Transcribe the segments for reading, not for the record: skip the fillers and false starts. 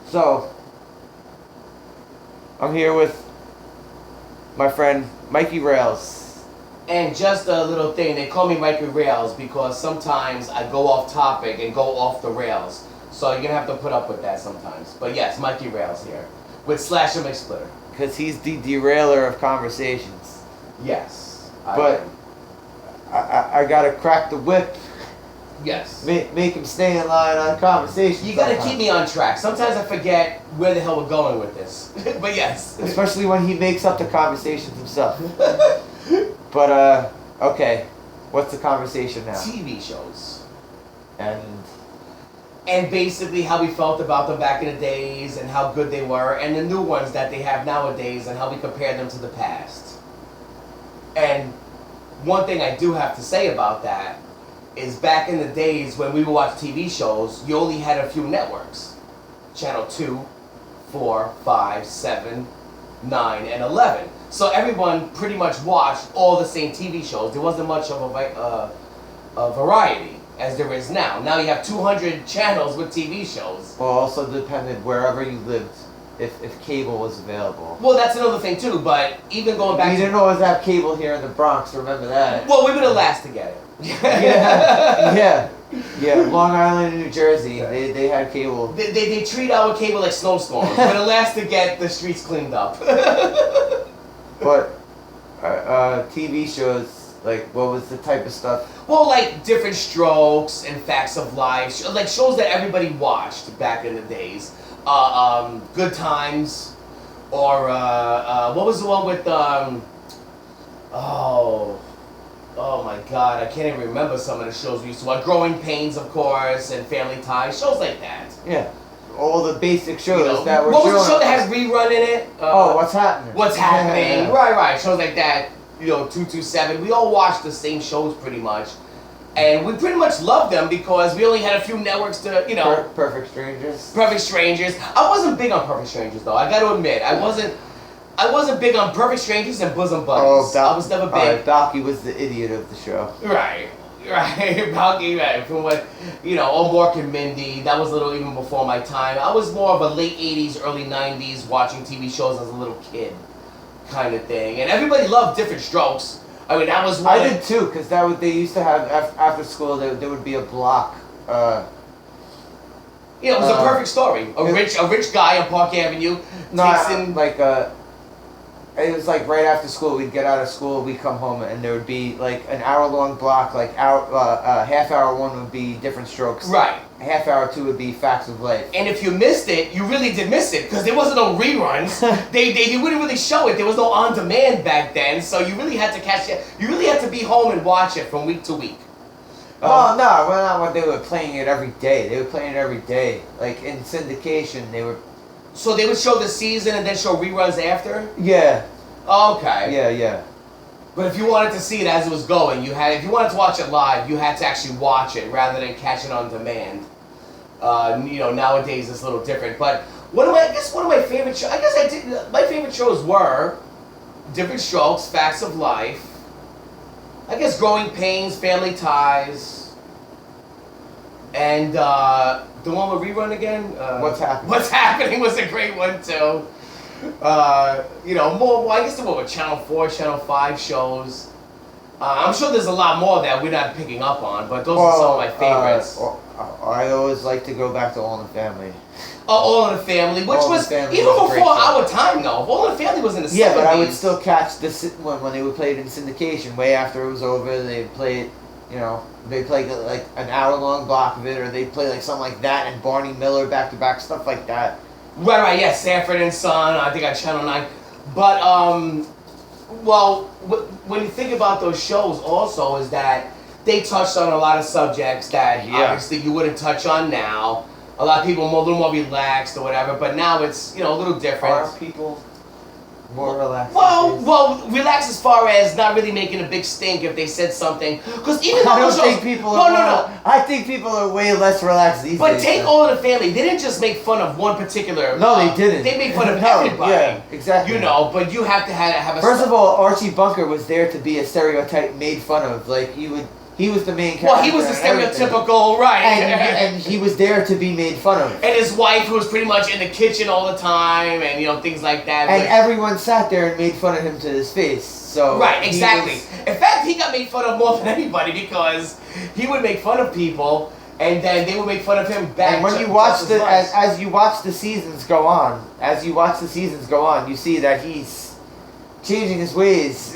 So, I'm here with my friend Mikey Railz. And just a little thing, they call me Mikey Railz because sometimes I go off topic and go off the rails. So you're going to have to put up with that sometimes. But yes, Mikey Railz here with Slash and McSplitter. Because he's the derailer of conversations. Yes. But I gotta crack the whip. Yes. Make him stay in line on conversations. You gotta keep me on track. Sometimes I forget where the hell we're going with this. But yes. Especially when he makes up the conversations himself. But, okay. What's the conversation now? TV shows. And basically how we felt about them back in the days and how good they were, and the new ones that they have nowadays and how we compare them to the past. And one thing I do have to say about that is back in the days when we would watch TV shows, you only had a few networks. Channel 2, 4, 5, 7, 9, and 11. So everyone pretty much watched all the same TV shows. There wasn't much of a variety as there is now. Now you have 200 channels with TV shows. well, also depended wherever you lived, if cable was available. Well, that's another thing too, but even going back We didn't always have cable here in the Bronx, remember that? Well, we were the last to get it. Yeah, Long Island and New Jersey, they had cable. They treat our cable like snowstorms. We're the last to get the streets cleaned up. But TV shows, like, what was the type of stuff? Well, like Different Strokes and Facts of Life, like shows that everybody watched back in the days. Good Times, or what was the one with oh my God, I can't even remember some of the shows we used to watch. Growing Pains, of course, and Family Ties, shows like that. Yeah, all the basic shows You know, that were what was the showing show that has rerun in it? What's Happening? What's Happening? Yeah. Right. Shows like that. 227. We all watched the same shows pretty much, and we pretty much loved them because we only had a few networks to, Perfect Strangers. Perfect Strangers. I wasn't big on Perfect Strangers though. I got to admit, I wasn't big on Perfect Strangers and Bosom Buddies. I was never big. Docky was the idiot of the show. Right. Balky, right. From what, Mork and Mindy, that was a little even before my time. I was more of a late 80s, early 90s watching TV shows as a little kid kind of thing. And everybody loved Different Strokes. I mean, that was one. I did too, because they used to have, after school, there would be a block. It was a perfect story. A rich guy on Park Avenue takes in... It was like right after school, we'd get out of school, we'd come home, and there would be like an hour-long block, like half hour one would be Different Strokes. Right. Half hour two would be Facts of Life. And if you missed it, you really did miss it, because there wasn't no reruns. they wouldn't really show it. There was no on-demand back then, so you really had to catch it. You really had to be home and watch it from week to week. No, not when they were playing it every day. They were playing it every day. Like in syndication, they were... So they would show the season and then show reruns after? Yeah. Okay. Yeah. But if you wanted to see it as it was going, if you wanted to watch it live, you had to actually watch it rather than catch it on demand. Nowadays it's a little different. But one of my favorite shows, my favorite shows were Different Strokes, Facts of Life, I guess Growing Pains, Family Ties, and the one with rerun again? What's Happening? What's Happening was a great one too. More. I guess there were Channel 4, Channel 5 shows. I'm sure there's a lot more that we're not picking up on, but those are some of my favorites. I always like to go back to All in the Family. All in the Family, which was even before our time though. All in the Family was in the 70s. Yeah, but I would still catch when they would play it in syndication. Way after it was over, they'd play it. They play like an hour-long block of it, or they'd play like something like that and Barney Miller back-to-back, stuff like that. Right, yeah, Sanford and Son, I think on Channel 9. But, when you think about those shows also is that they touched on a lot of subjects that obviously you wouldn't touch on now. A lot of people are a little more relaxed or whatever, but now it's, a little different. Are people more relaxed? Well, relaxed as far as not really making a big stink if they said something. Because even though I think people are way less relaxed these days. But take All in the Family. They didn't just make fun of one particular... No, they didn't. They made fun of everybody. Yeah, exactly. But you have to have a... First of all, Archie Bunker was there to be a stereotype made fun of. Like, He was the main character. Well, he was the stereotypical, right. And he was there to be made fun of. And his wife, who was pretty much in the kitchen all the time, and, you know, things like that. And everyone sat there and made fun of him to his face. So right, exactly. In fact, he got made fun of more than anybody because he would make fun of people, and then they would make fun of him back. And when you watch as you watch the seasons go on, you see that he's changing his ways.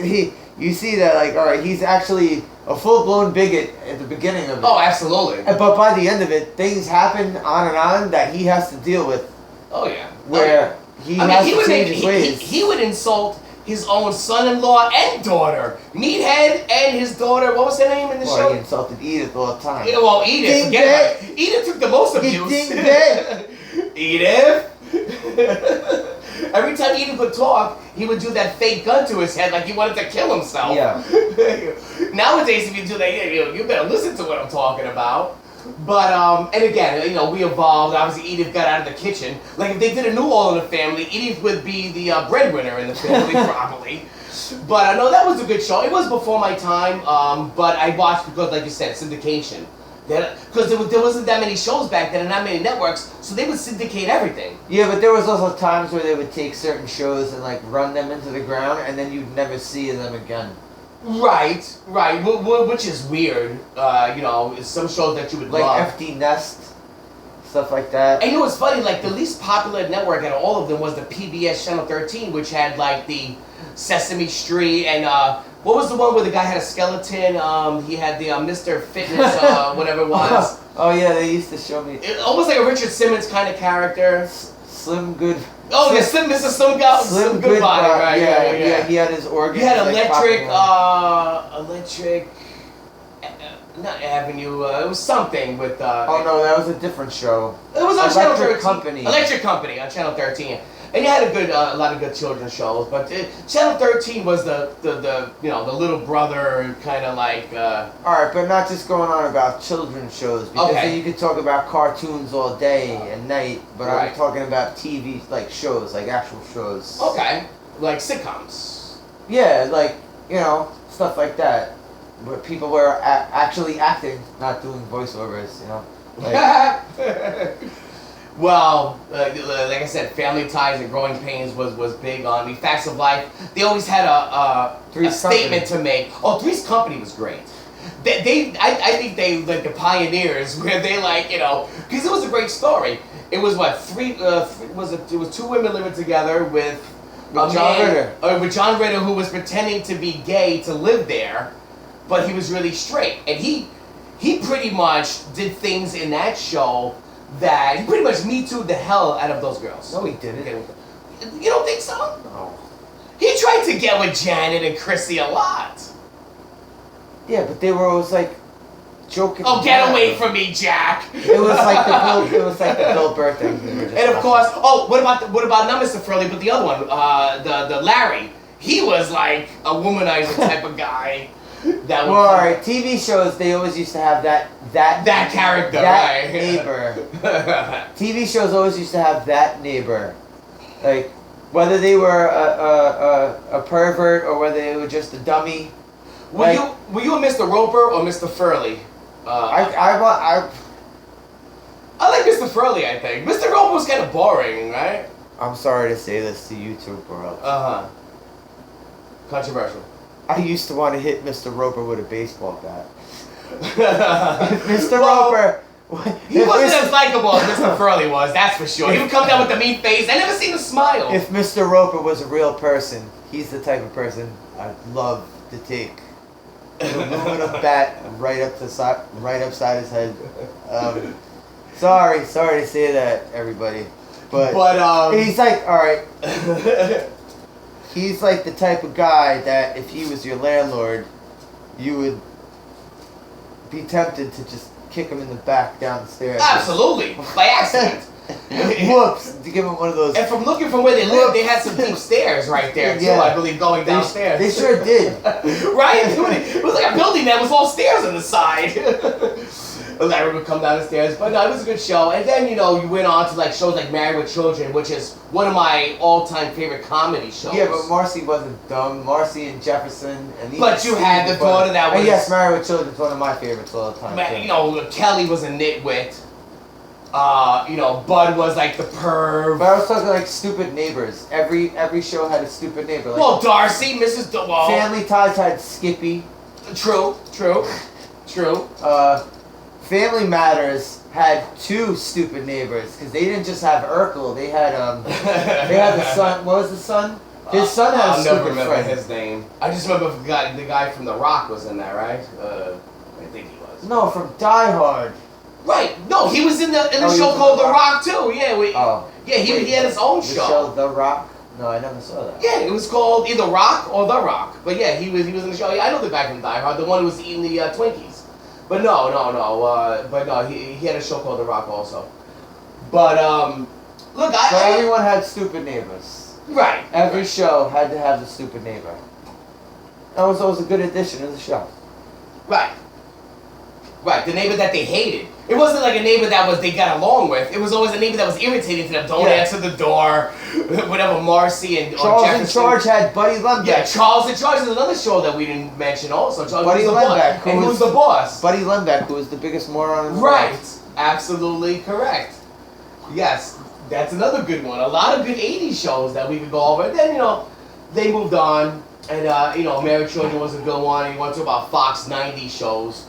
You see that, like, all right, he's actually a full-blown bigot at the beginning of it. Oh, absolutely. But by the end of it, things happen on and on that he has to deal with. Oh, yeah. Where he has to change his ways. He would insult his own son-in-law and daughter. Meathead and his daughter, what was her name in the show? He insulted Edith all the time. Yeah, well, Edith, forget about it. Edith took the most abuse. Edith! Every time Edith would talk, he would do that fake gun to his head like he wanted to kill himself. Yeah. Nowadays, if you do that, you better listen to what I'm talking about. But, and again, you know, we evolved. Obviously, Edith got out of the kitchen. Like, if they did a new All in the Family, Edith would be the breadwinner in the family, probably. But I know that was a good show. It was before my time, but I watched because, like you said, syndication. Because there wasn't that many shows back then and not many networks, so they would syndicate everything. Yeah, but there was also times where they would take certain shows and, like, run them into the ground, and then you'd never see them again. Right, which is weird. You know, some shows that you would love. Like FD Nest, stuff like that. And you know what's funny? Like, the least popular network out of all of them was the PBS Channel 13, which had, like, the Sesame Street and, what was the one where the guy had a skeleton? He had the Mr. Fitness, whatever it was. Oh yeah, they used to show me. Almost like a Richard Simmons kind of character. Slim Good. Oh, yeah, Mr. Slim Goodbody, right? Yeah. He had his organs. He had electric, not Avenue. It was something with. Oh no, that was a different show. It was on Channel 13. Company. Electric Company on Channel 13. And you had a lot of good children's shows, but Channel 13 was the you know, the little brother kind of like. All right, but not just going on about children's shows because then you could talk about cartoons all day and night, but I'm talking about TV like shows, like actual shows. Okay, like sitcoms. Yeah, like, you know, stuff like that, where people were actually acting, not doing voiceovers. You know. Like, well, like I said, Family Ties and Growing Pains was big on me. Facts of Life. They always had a statement to make. Oh, Three's Company was great. I think they like the pioneers where they like, you know, because it was a great story. It was what it was two women living together with John Ritter. With John Ritter, who was pretending to be gay to live there, but he was really straight, and he pretty much did things in that show. That he pretty much Me Too'd the hell out of those girls. No, he didn't. You don't think so? No. He tried to get with Janet and Chrissy a lot. Yeah, but they were always like joking. Oh, get away from me, Jack! It was like the Bill Burr thing. And of course, what about not Mr. Furley, but the other one, the Larry? He was like a womanizer type of guy. Alright, TV shows, they always used to have that character, that right? neighbor. TV shows always used to have that neighbor. Like, whether they were a pervert or whether they were just a dummy. Were you a Mr. Roper or Mr. Furley? I like Mr. Furley, I think. Mr. Roper was kind of boring, right? I'm sorry to say this to you too, bro. Controversial. I used to want to hit Mr. Roper with a baseball bat. Mr. Roper. He wasn't as likable as Mr. Furley was, that's for sure. He would come down with the mean face. I never seen him smile. If Mr. Roper was a real person, he's the type of person I'd love to take an aluminum bat right upside his head. Sorry to say that, everybody. But he's like, all right. He's like the type of guy that if he was your landlord, you would be tempted to just kick him in the back down the stairs. Absolutely, by accident. Whoops! To give him one of those. And from looking from where they lived, they had some deep stairs right there too. I believe going downstairs. They sure did. Right? It was like a building that was all stairs on the side. Larry would come down the stairs. But no, it was a good show. And then, you know, you went on to like shows like Married with Children, which is one of my all-time favorite comedy shows. Yeah, but Marcy wasn't dumb. Marcy and Jefferson. But you had the daughter that was... And yes, Married with Children is one of my favorites all the time. You know, Kelly was a nitwit. You know, Bud was like the perv. But I was talking like stupid neighbors. Every show had a stupid neighbor. Like, well, Darcy, Mrs. Well, Family Ties had Skippy. True. Family Matters had two stupid neighbors because they didn't just have Urkel. They had the son. What was the son? His son had a I'll stupid never remember friend. his name. I just remember the guy from The Rock was in that, right? I think he was. No, from Die Hard. Right. No, he was in the Oh, show called The Rock too. Yeah. He had his own The show. show The Rock. No, I never saw that. Yeah, it was called either Rock or The Rock. But yeah, he was in the show. Yeah, I know the guy from Die Hard, the one who was eating the Twinkies. But no. He had a show called The Rock also. But look, So everyone had stupid neighbors. Right. Every show had to have the stupid neighbor. That was always a good addition to the show. Right. Right, the neighbor that they hated. It wasn't like a neighbor that they got along with. It was always a neighbor that was irritating to them. Don't answer the door. Whatever, Marcy and Charles Jefferson. in Charge had Buddy Lembeck. Yeah, Charles in Charge is another show that we didn't mention also. Buddy Lembeck. And who's the boss? Buddy Lembeck, who was the biggest moron in the Right. world. Absolutely correct. Yes, that's another good one. A lot of good 80s shows that we could go over. And then, you know, they moved on. And, you know, Married Children was a good one. You went to about Fox 90 shows.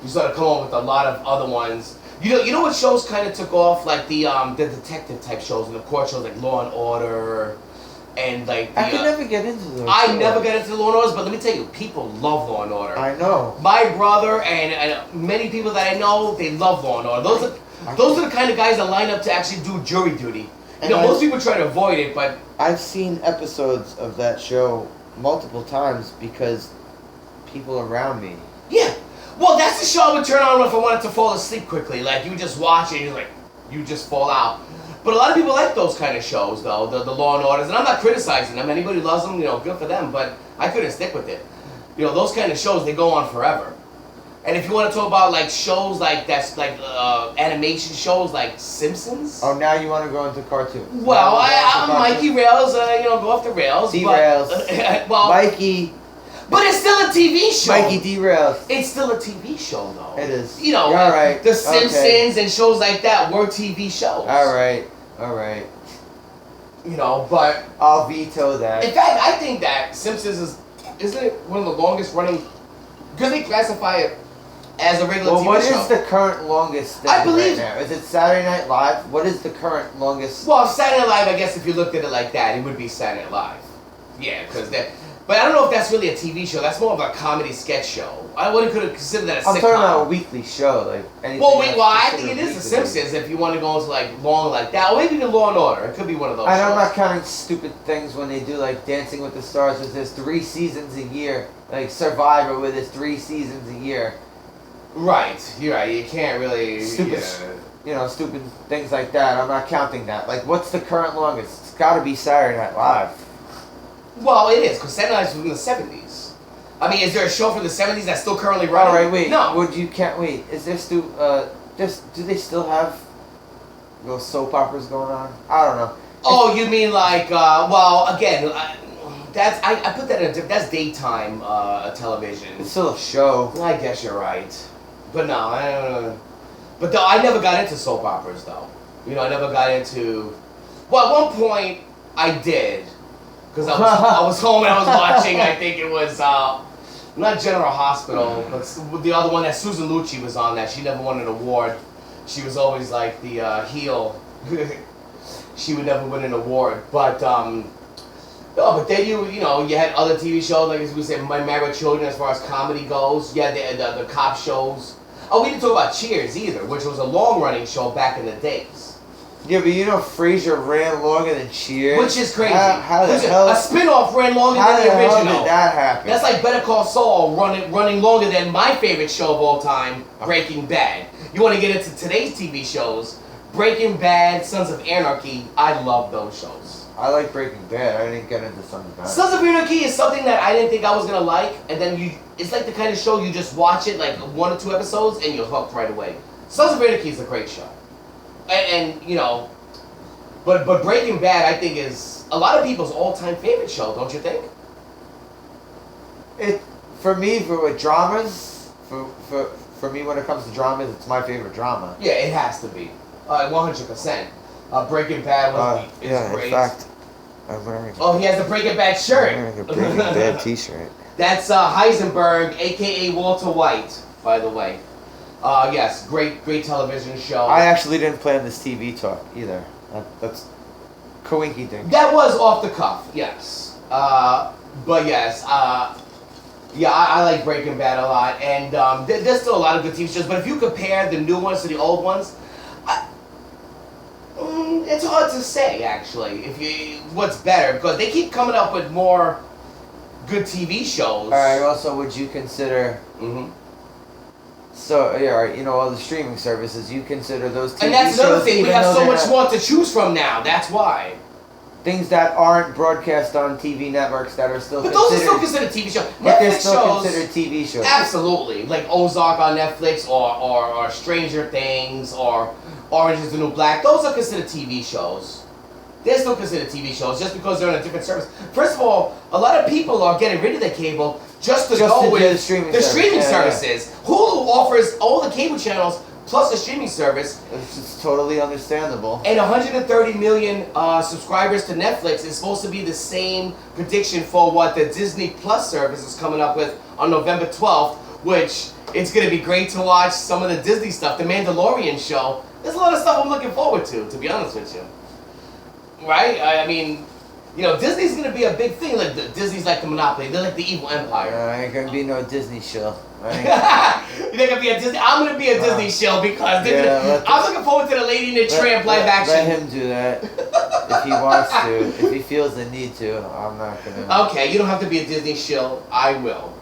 You started coming up with a lot of other ones. You know what shows kind of took off? Like the detective type shows and the court shows like Law and Order and like the, I could never get into those. I never got into the Law and Orders, but let me tell you, people love Law and Order. I know. My brother and many people that I know, they love Law and Order. Those are the kind of guys that line up to actually do jury duty. You know, most people try to avoid it, but I've seen episodes of that show multiple times because people around me. Yeah. Well, that's the show I would turn on if I wanted to fall asleep quickly. Like, you just watch it and you just fall out. But a lot of people like those kind of shows, though, the Law and Orders. And I'm not criticizing them. Anybody loves them, you know, good for them. But I couldn't stick with it. You know, those kind of shows, they go on forever. And if you want to talk about, like, shows like animation shows like Simpsons. Oh, now you want to go into cartoons. Well, I'm Mikey Railz, you know, go off the rails. Derails. Well, Mikey. But it's still a TV show. Mikey Derails. It's still a TV show, though. It is. You know, you're all right. The Simpsons and shows like that were TV shows. All right. You know, but I'll veto that. in fact, I think that Simpsons isn't it one of the longest running? Because they classify it as a regular TV show. Well, what is the current longest thing I believe right now? Is it Saturday Night Live? What is the current longest? Well, Saturday Night Live, I guess if you looked at it like that, it would be Saturday Night Live. Yeah, because that. But I don't know if that's really a TV show. That's more of a comedy sketch show. I wouldn't consider that a sitcom. I'm talking about a weekly show, like anything. Well, I think it is The Simpsons if you want to go into like long like that. Or maybe the Law and Order. It could be one of those. And shows. I'm not counting stupid things when they do like Dancing with the Stars, which there's 3 seasons a year. Like Survivor, where there's 3 seasons a year. Right. You're right. You can't really. Stupid. You know, stupid things like that. I'm not counting that. Like, what's the current longest? It's got to be Saturday Night Live. Well, it is, because Saturday Night was in the 70s. I mean, is there a show from the 70s that's still currently running? All right, wait. No. Wait, is there still, do they still have those soap operas going on? I don't know. Oh, you mean like, well, again, I put that in that's daytime television. It's still a show. I guess you're right. But no, I don't know. But I never got into soap operas, though. You know, I never got into, well, at one point, I did. Because I was home and I was watching, I think it was, not General Hospital, but the other one that Susan Lucci was on that. She never won an award. She was always like the heel. She would never win an award. But, no, but then you know, you had other TV shows, like as we said, My Married Children as far as comedy goes. You had the cop shows. Oh, we didn't talk about Cheers either, which was a long-running show back in the days. Yeah, but you know Frasier ran longer than Cheers? Which is crazy. How the hell? A spin-off ran longer than the original. How did that happen? That's like Better Call Saul running longer than my favorite show of all time, Breaking Bad. You want to get into today's TV shows, Breaking Bad, Sons of Anarchy, I love those shows. I like Breaking Bad. I didn't get into Sons of Anarchy. Sons of Anarchy is something that I didn't think I was going to like, and then it's like the kind of show you just watch it, like 1 or 2 episodes, and you're hooked right away. Sons of Anarchy is a great show, and you know, but Breaking Bad I think is a lot of people's all-time favorite show, don't you think? It for me for dramas for me when it comes to dramas, it's my favorite drama. Yeah, it has to be, 100%. Breaking Bad is great. In fact, I'm wearing. Oh, he has the Breaking Bad shirt. I'm wearing a Breaking Bad T-shirt. That's Heisenberg, aka Walter White, by the way. Yes, great television show. I actually didn't plan this TV talk either. That's coinky dink. That was off the cuff, yes. But yes, yeah, I like Breaking Bad a lot, and there's still a lot of good TV shows. But if you compare the new ones to the old ones, it's hard to say actually. What's better, because they keep coming up with more good TV shows. All right. Also, would you consider? Mm-hmm. So yeah, all right, you know all the streaming services. You consider those TV and that's shows, another thing. We even have though so they're much more to choose from now. That's why. Things that aren't broadcast on TV networks that are still But those considered, are still considered TV shows. but they're Netflix still shows, considered TV shows. absolutely, like Ozark on Netflix, or Stranger Things, or Orange Is the New Black. Those are considered TV shows. They're still considered TV shows just because they're on a different service. First of all, a lot of people are getting rid of their cable just to go with the streaming services. Hulu offers all the cable channels plus a streaming service. It's totally understandable. And 130 million subscribers to Netflix is supposed to be the same prediction for what the Disney Plus service is coming up with on November 12th, which it's going to be great to watch some of the Disney stuff. The Mandalorian show. There's a lot of stuff I'm looking forward to be honest with you. Right? I mean, you know, Disney's going to be a big thing. Like Disney's like the monopoly. They're like the evil empire. Ain't gonna be no Disney show. You're not gonna be a Disney. I'm gonna be a Disney show because I'm looking forward to the Lady and the Tramp live action. Let him do that if he wants to. If he feels the need to, I'm not gonna. Okay, you don't have to be a Disney show. I will.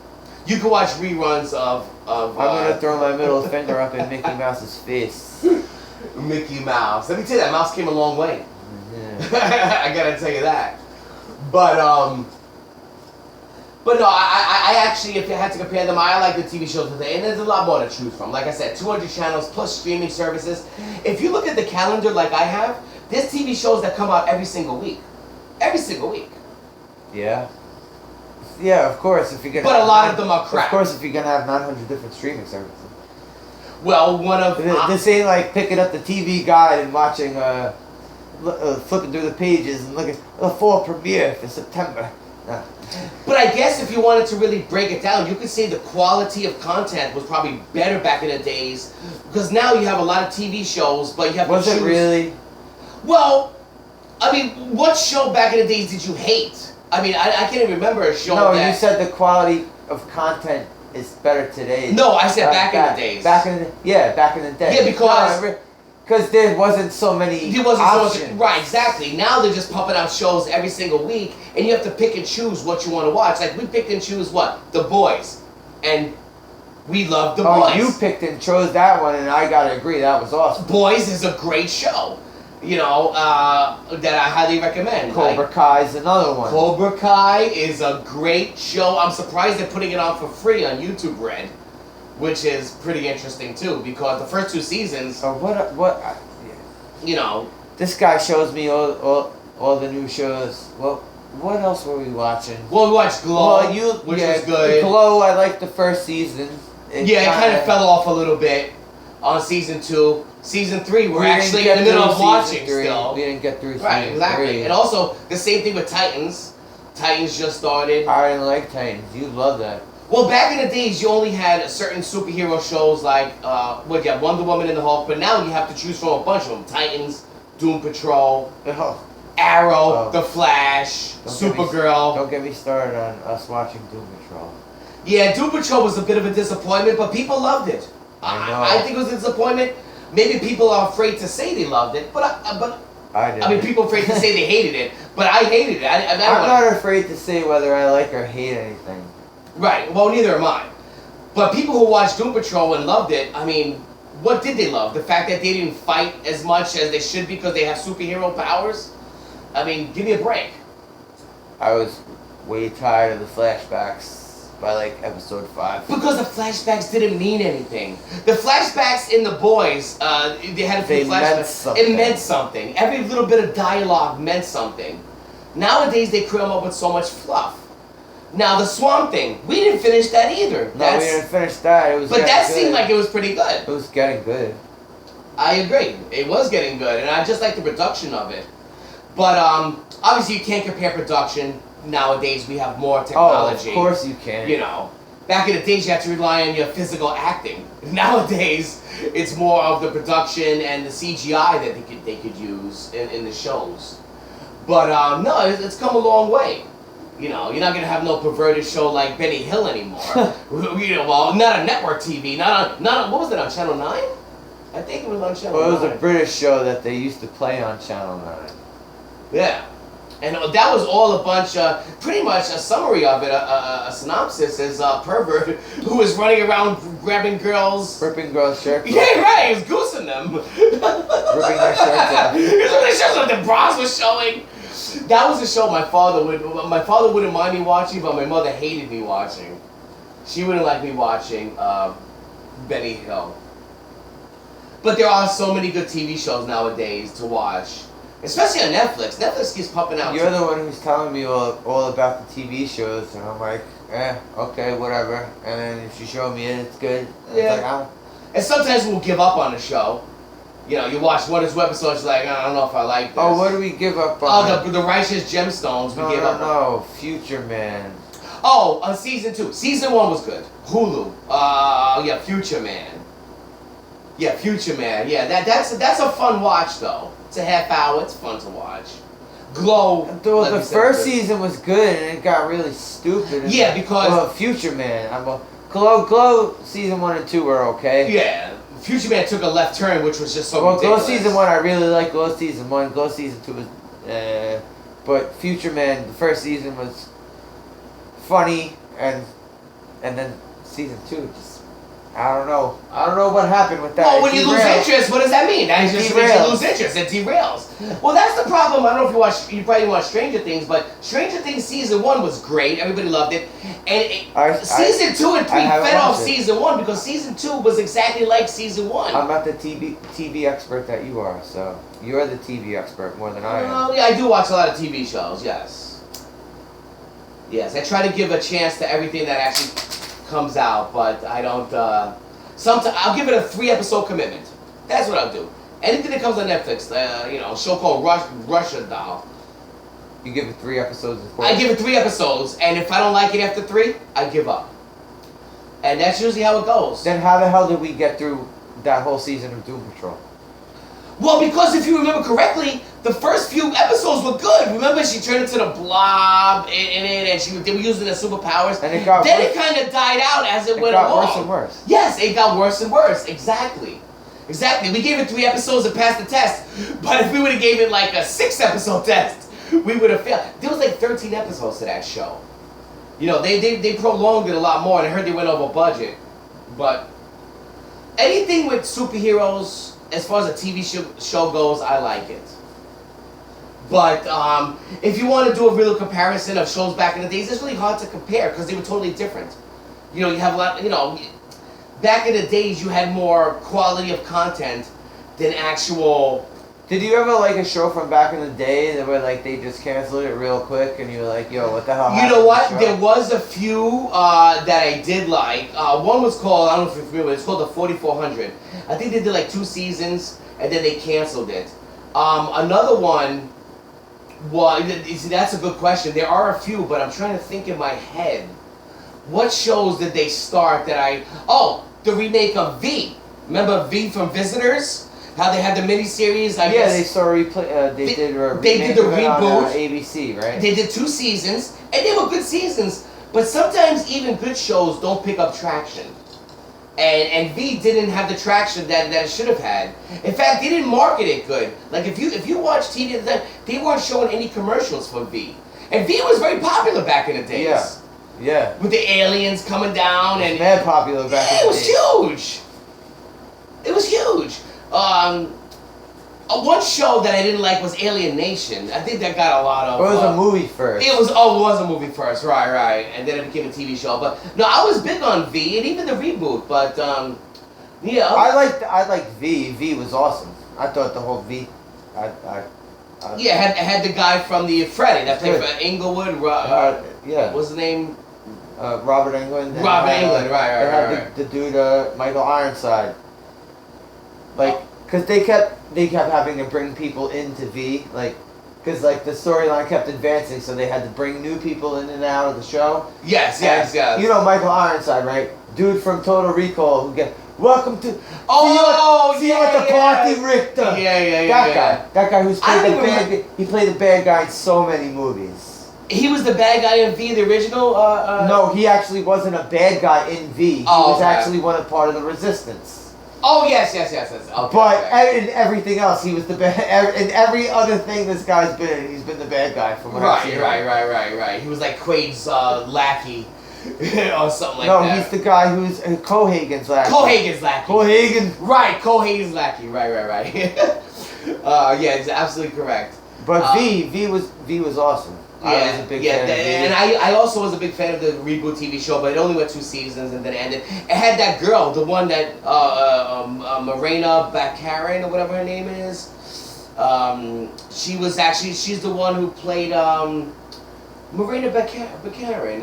You can watch reruns of. I'm gonna throw my middle finger up in Mickey Mouse's face. Mickey Mouse. Let me tell you, that mouse came a long way. Yeah. I gotta tell you that. But no, I actually, if you had to compare them, I like the TV shows today, and there's a lot more to choose from. Like I said, 200 channels plus streaming services. If you look at the calendar like I have, there's TV shows that come out every single week. Every single week. Yeah. Yeah, of course. If you're gonna. But a lot of them are crap. Of course, if you're gonna have 900 different streaming services. Well, one of this ain't like picking up the TV guide and watching, flipping through the pages and looking at the fall premiere for September. No. But I guess if you wanted to really break it down, you could say the quality of content was probably better back in the days, because now you have a lot of TV shows, but you have to choose. Was it really? Well, I mean, what show back in the days did you hate? I mean, I can't even remember a show No, that... you said the quality of content is better today. No, I said back in the days. Back in the day. Yeah, because... Because there wasn't so many options. Right, exactly. Now they're just pumping out shows every single week, and you have to pick and choose what you want to watch. Like, we picked and choose what? The Boys. And we love The Boys. Oh, you picked and chose that one, and I gotta agree, that was awesome. Boys is a great show. You know, that I highly recommend. Cobra Kai is another one. Cobra Kai is a great show. I'm surprised they're putting it on for free on YouTube Red, which is pretty interesting too, because the first 2 seasons. Oh, you know. This guy shows me all the new shows. Well, what else were we watching? Well, we watched Glow, which was good. Glow, I liked the first season. It kind of fell off a little bit on season 2. Season 3, we're actually in the middle of watching still. We didn't get through season 3. Right, exactly. And also, the same thing with Titans. Titans just started. I didn't like Titans. You love that. Well, back in the days, you only had certain superhero shows like, Wonder Woman and the Hulk, but now you have to choose from a bunch of them. Titans, Doom Patrol, Arrow, The Flash, Supergirl. Don't get me started on us watching Doom Patrol. Yeah, Doom Patrol was a bit of a disappointment, but people loved it. I know. I think it was a disappointment. Maybe people are afraid to say they loved it, but I didn't. I mean, people are afraid to say they hated it, but I hated it. I'm not afraid to say whether I like or hate anything. Right, well, neither am I. But people who watched Doom Patrol and loved it, I mean, what did they love? The fact that they didn't fight as much as they should because they have superhero powers? I mean, give me a break. I was way tired of the flashbacks. by like episode 5. Because the flashbacks didn't mean anything. The flashbacks in The Boys, they had a few flashbacks. It meant something. Every little bit of dialogue meant something. Nowadays, they cram up with so much fluff. Now, the Swamp Thing, we didn't finish that either. No, we didn't finish that. It was but that seemed like it was pretty good. It was getting good. I agree. It was getting good, and I just like the production of it. But obviously, you can't compare production. Nowadays, we have more technology. Oh, of course you can. You know, back in the days, you had to rely on your physical acting. Nowadays, it's more of the production and the CGI that they could use in the shows. But no, it's come a long way. You know, you're not gonna have no perverted show like Benny Hill anymore. You know, well, not on network TV, not on what was it on Channel 9? I think it was on Channel 9. Well, it was a British show that they used to play on Channel 9. Yeah. And that was all a bunch of, pretty much a summary of it, a synopsis is a pervert who was running around grabbing girls. Ripping girls' shirts off. Yeah, right, he was goosing them. Ripping their shirts off. He was ripping their shirts off, the bras was showing. That was a show my father wouldn't mind me watching, but my mother hated me watching. She wouldn't like me watching Benny Hill. But there are so many good TV shows nowadays to watch. Especially on Netflix. Netflix keeps pumping out. You're the one who's telling me all about the TV shows, and I'm like, okay, whatever. And then if you show me it, it's good. And Yeah. it's like, And sometimes we'll give up on the show. You know, you watch one or two episodes, you're like, I don't know if I like this. oh, what do we give up on? Oh, the Righteous Gemstones we gave up on. No, Future Man. Oh, season 2. Season 1 was good. Hulu. Yeah, Future Man. Yeah, Future Man. Yeah, that's a fun watch though. It's a half hour. It's fun to watch. Glow. The first season was good, and it got really stupid. Yeah, because well, Future Man. Glow season 1 and 2 were okay. Yeah, Future Man took a left turn, which was just so well, ridiculous. Glow season 1, I really liked Glow season 1. Glow season 2 was, but Future Man, the first season was funny, and then season 2 just. I don't know what happened with that. Well, when you lose interest, what does that mean? That just makes you lose interest. It derails. Well, that's the problem. I don't know if you probably watch Stranger Things, but Stranger Things season 1 was great. Everybody loved it. And season 2 and 3 fed off season 1 because season 2 was exactly like season 1. I'm not the TV expert that you are, so you're the TV expert more than I am. Oh, yeah, I do watch a lot of TV shows, yes. Yes, I try to give a chance to everything that actually comes out, but I don't, sometimes I'll give it a 3-episode commitment. That's what I'll do. Anything that comes on Netflix, you know, a show called Russia Doll. You give it 3 episodes? I give it 3 episodes, and if I don't like it after 3, I give up. And that's usually how it goes. Then how the hell did we get through that whole season of Doom Patrol? Well, because if you remember correctly, the first few episodes were good. Remember, she turned into the Blob in it, and they were using their superpowers. And it got then worse. it kind of died out as it went got along. worse and worse. Yes, it got worse and worse. Exactly. We gave it 3 episodes and passed the test. But if we would have gave it like a 6-episode test, we would have failed. There was like 13 episodes to that show. You know, they prolonged it a lot more, and I heard they went over budget. But anything with superheroes, as far as a TV show goes, I like it. But if you want to do a real comparison of shows back in the days, it's really hard to compare because they were totally different. You know, you have a lot, you know, back in the days you had more quality of content than actual. Did you ever like a show from back in the day that where like they just canceled it real quick and you were like, yo, what the hell happened? You know what? To the show? There was a few that I did like. One was called, I don't know if you're familiar with it, it's called the 4400. I think they did like 2 seasons and then they canceled it. Another one was, see, that's a good question. There are a few, but I'm trying to think in my head. What shows did they start that the remake of V. Remember V from Visitors? How they had the miniseries? They saw replay. They did the reboot on ABC, right? They did 2 seasons, and they were good seasons. But sometimes even good shows don't pick up traction. And V didn't have the traction that it should have had. In fact, they didn't market it good. Like if you watch TV at the time, they weren't showing any commercials for V. And V was very popular back in the days. Yeah. With the aliens coming down and mad popular back in the days. It was huge. It was huge. One show that I didn't like was Alien Nation. I think that got a lot of. It was a movie first. It was a movie first, right, and then it became a TV show. But no, I was big on V and even the reboot. But yeah, I liked V. V was awesome. I thought the whole V. Yeah, had the guy from the Freddy that played for Inglewood. Yeah. What's his name? Robert Englund. Robert Englund, right. They had the dude Michael Ironside. Like, cause they kept having to bring people into V, like, cause like the storyline kept advancing, so they had to bring new people in and out of the show. Yes. You know Michael Ironside, right? Dude from Total Recall who get welcome to. See you at the party, Richter. Yeah. That guy who's played the bad. He played the bad guy in so many movies. He was the bad guy in V, the original. No, he actually wasn't a bad guy in V. He was actually part of the Resistance. Oh yes. Okay, but in everything else, he was the bad. In every other thing this guy's been in, he's been the bad guy from what I've seen. Right. He was like Quaid's lackey or something like that. No, he's the guy who's Cohagen's lackey. Cohagen's lackey. Right, Cohagen's lackey. Right. Yeah, it's absolutely correct. But V was awesome. I was a big fan of V. And I also was a big fan of the reboot TV show, but it only went 2 seasons and then it ended. It had that girl, the one that Morena Baccarin or whatever her name is. She's the one who played Morena Baccarin.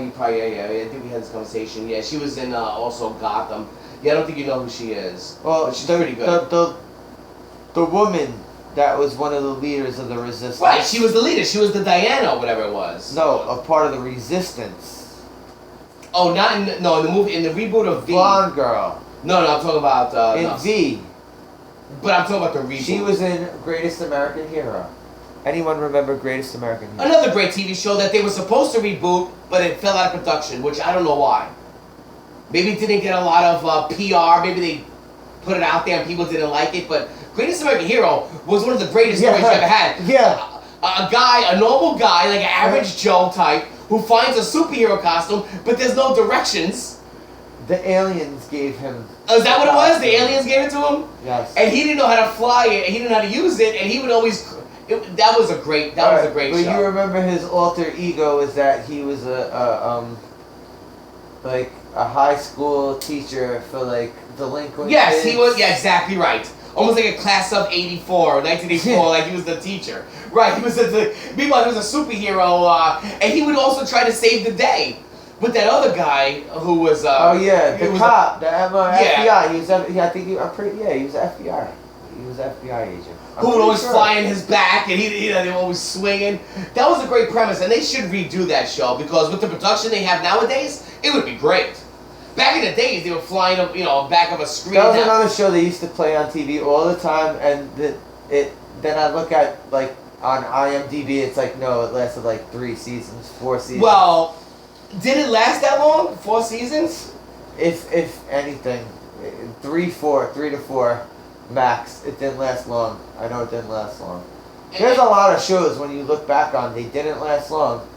You probably I think we had this conversation. Yeah, she was in also Gotham. Yeah, I don't think you know who she is. Well, but she's pretty good. The woman that was one of the leaders of the Resistance. Right, she was the leader. She was the Diana or whatever it was. No, a part of the Resistance. Oh, not in the movie, in the reboot of V. Blonde girl. No, I'm talking about V. But I'm talking about the reboot. She was in Greatest American Hero. Anyone remember Greatest American Hero? Another great TV show that they were supposed to reboot, but it fell out of production, which I don't know why. Maybe it didn't get a lot of PR. Maybe they put it out there and people didn't like it, but Greatest American Hero was one of the greatest stories you ever had. Yeah. A normal guy, like an average Joe type, who finds a superhero costume, but there's no directions. The aliens gave him. Oh, is that what it was? The aliens gave it to him? Yes. And he didn't know how to fly it, and he didn't know how to use it, and he would always. That was a great show. But you remember his alter ego is that he was like a high school teacher for like delinquent Yes, kids. he was. Yeah, exactly right. Almost like a class of 84 or 1984, like he was the teacher. Right, meanwhile, he was a superhero, and he would also try to save the day. With that other guy who was... the cop, the FBI. He was, he was an FBI. He was an FBI agent. Who would always fly in his back, and they were always swinging. That was a great premise, and they should redo that show, because with the production they have nowadays, it would be great. Back in the days, they were flying up, back of a screen. That was another show they used to play on TV all the time, and then I look at, like, on IMDb, it's like, no, it lasted like 3 seasons, 4 seasons. Well, did it last that long? 4 seasons? If anything, 3 to 4 max. It didn't last long. I know it didn't last long. There's a lot of shows when you look back on, they didn't last long.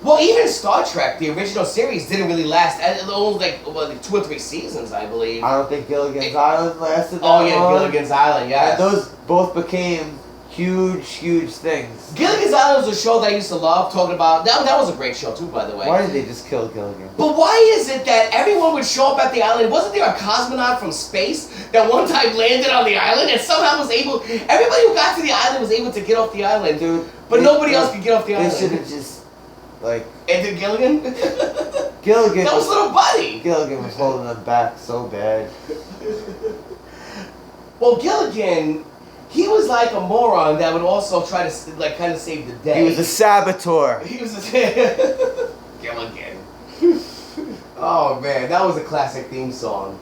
Well, even Star Trek, the original series, didn't really last. Only like 2 or 3 seasons, I believe. I don't think Gilligan's Island lasted that long. Oh yeah, Gilligan's Island, yes. And those both became huge things. Gilligan's Island was a show that I used to love, talking about... That was a great show, too, by the way. Why did they just kill Gilligan? But why is it that everyone would show up at the island? Wasn't there a cosmonaut from space that one time landed on the island and somehow was able... Everybody who got to the island was able to get off the island, dude. But nobody else could get off the island. They should have just, like... And did Gilligan? Gilligan... That was little buddy! Gilligan was holding them back so bad. Well, Gilligan... He was like a moron that would also try to, like, kind of save the day. He was a saboteur. He was a... Gilligan. Oh, man. That was a classic theme song.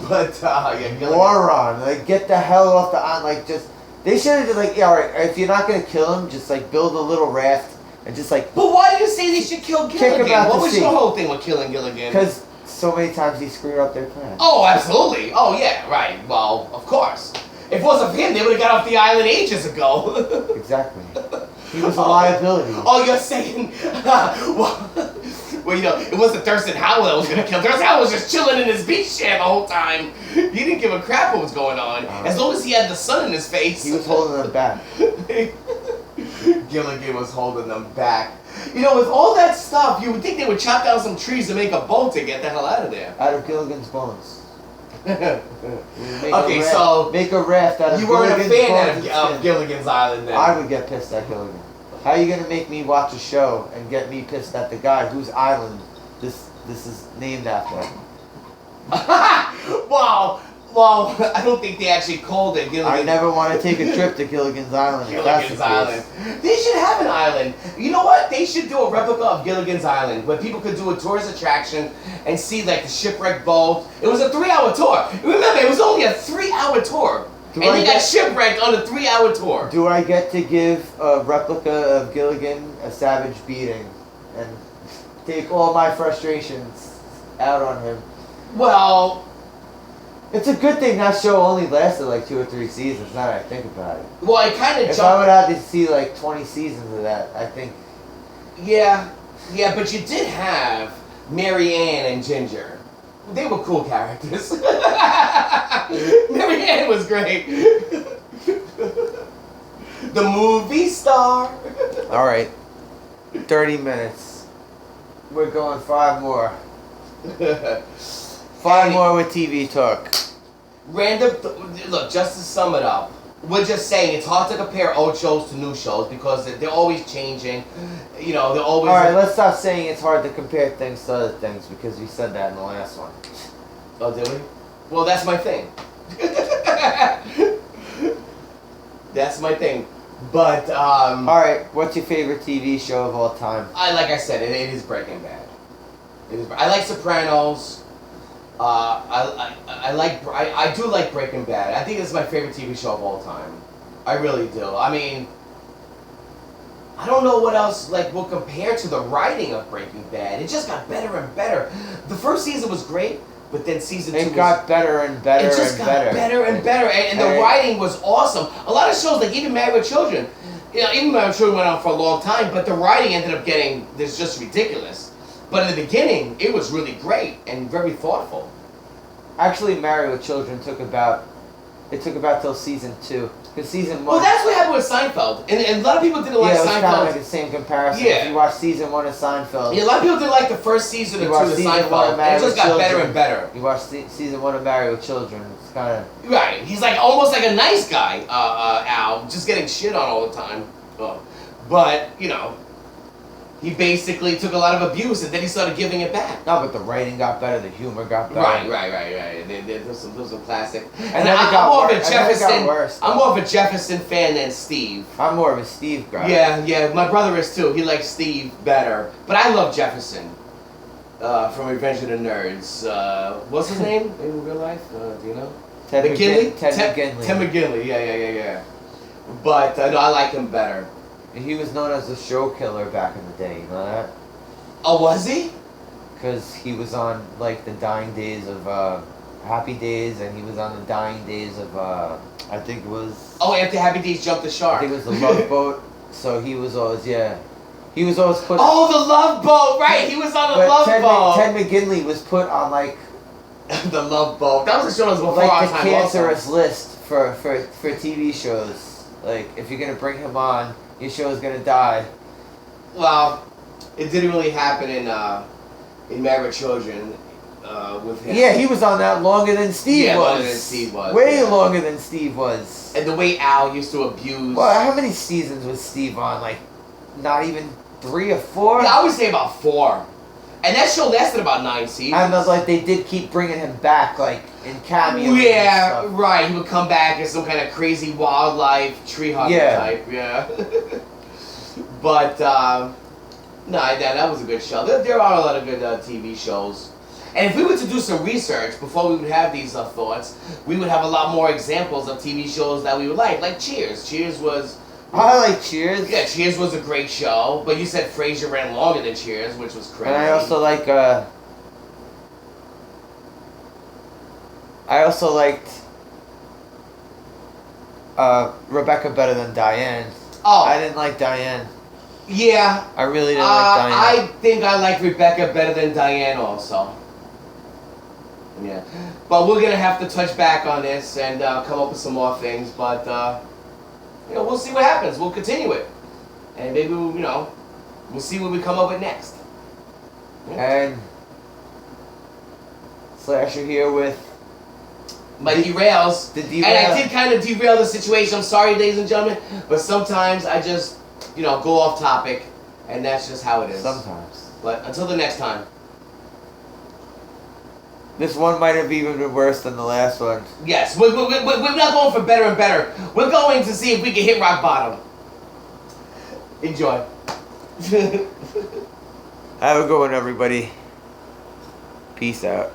But, yeah, Gilligan. Moron. Like, get the hell off the island. Like, just... They should have, like, yeah, alright, if you're not going to kill him, just, like, build a little raft and just, like... But why do you say they should kill Gilligan? Kick him out what to was sea. your whole thing with killing Gilligan? Because so many times he screwed up their plan. Oh, absolutely. Oh, yeah, right. Well, of course. If it wasn't for him, they would have got off the island ages ago. Exactly. He was a liability. Oh, you're saying... Well, it wasn't Thurston Howell that was gonna kill. Thurston Howell was just chilling in his beach chair the whole time. He didn't give a crap what was going on, as long as he had the sun in his face. He was holding them back. Gilligan was holding them back. With all that stuff, you would think they would chop down some trees to make a boat to get the hell out of there. Out of Gilligan's bones. Make a raft out of you weren't a Gilligan's fan bones of Gilligan's Island then. I would get pissed at Gilligan. How are you gonna make me watch a show and get me pissed at the guy whose island this is named after? Well, I don't think they actually called it Gilligan. I never want to take a trip to Gilligan's Island. Gilligan's Island. They should have an island. You know what? They should do a replica of Gilligan's Island where people could do a tourist attraction and see like the shipwrecked boat. It was a 3-hour tour. Remember, it was only a 3-hour tour. And they got shipwrecked on a 3-hour tour. Do I get to give a replica of Gilligan a savage beating and take all my frustrations out on him? Well, it's a good thing that show only lasted like 2 or 3 seasons, now that I think about it. Well, it kind of If I would have to see like 20 seasons of that, I think... Yeah, but you did have Mary Ann and Ginger. They were cool characters. Mary Ann was great. The movie star. Alright. 30 minutes. We're going 5 more. 5 more with TV talk. Look, just to sum it up, we're just saying it's hard to compare old shows to new shows because they're always changing. They're always... Alright, let's stop saying it's hard to compare things to other things because we said that in the last one. Oh, did we? Well, that's my thing. That's my thing. But, Alright, what's your favorite TV show of all time? Like I said, it is Breaking Bad. I like Sopranos. I do like Breaking Bad. I think it's my favorite TV show of all time. I really do. I mean, I don't know what else will compare to the writing of Breaking Bad. It just got better and better. The first season was great, but then season 2 got better and better and better. It just got better and better, and the writing was awesome. A lot of shows, like even Married with Children, even Married with Children went on for a long time, but the writing ended up getting just ridiculous. But in the beginning, it was really great and very thoughtful. Actually, Married with Children took about till season 2. Because season 1... Well, that's what happened with Seinfeld. And a lot of people didn't like Seinfeld. Yeah, it was kind of like the same comparison. Yeah. If you watch season 1 of Seinfeld... Yeah, a lot of people didn't like the first season or 2 of Seinfeld. And it just got better and better. You watch season 1 of Married with Children, it's kind of... Right. He's almost like a nice guy, Al. Just getting shit on all the time. But, he basically took a lot of abuse and then he started giving it back. No, but the writing got better, the humor got better. Right. There's some classic. And I'm more of a Jefferson. Worse, I'm more of a Jefferson fan than Steve. I'm more of a Steve guy. Yeah. My brother is too. He likes Steve better, but I love Jefferson from Revenge of the Nerds. What's his name in real life? Do you know? Ted McGinley. Ted McGinley. Yeah. But no, I like him better. He was known as the show killer back in the day, you know that? Oh, was he? Because he was on, the dying days of, Happy Days, and he was on the dying days of, I think it was... Oh, after Happy Days jumped the shark. I think it was the Love Boat, so he was always, He was always put... Oh, the Love Boat, right, he was on the Love Boat. Ted McGinley was put on, the Love Boat. That was a show that was before our time. The cancerous list for TV shows. If you're going to bring him on... Your show is gonna die. Well, it didn't really happen in Married with Children with him. Yeah, he was on that longer than Steve was. Longer than Steve was. Way longer than Steve was. And the way Al used to abuse. Well, how many seasons was Steve on? Not even 3 or 4? Yeah, I would say about 4. And that show lasted about 9 seasons. And they did keep bringing him back, in cameos. Yeah, and stuff. Right. He would come back as some kind of crazy wildlife tree hugger type. Yeah. But no, that was a good show. There are a lot of good TV shows. And if we were to do some research before we would have these thoughts, we would have a lot more examples of TV shows that we would like Cheers. Cheers was... I like Cheers. Yeah, Cheers was a great show, but you said Frasier ran longer than Cheers, which was crazy. And I also liked Rebecca better than Diane. Oh. I didn't like Diane. Yeah. I really didn't like Diane. I think I like Rebecca better than Diane also. Yeah. But we're going to have to touch back on this and come up with some more things. But, we'll see what happens. We'll continue it. And maybe, we'll see what we come up with next. Yeah. And Slasher here with Mikey Railz. And I did kind of derail the situation. I'm sorry, ladies and gentlemen. But sometimes I just, go off topic. And that's just how it is. Sometimes. But until the next time. This one might have even been worse than the last one. Yes, we're not going for better and better. We're going to see if we can hit rock bottom. Enjoy. Have a good one, everybody. Peace out.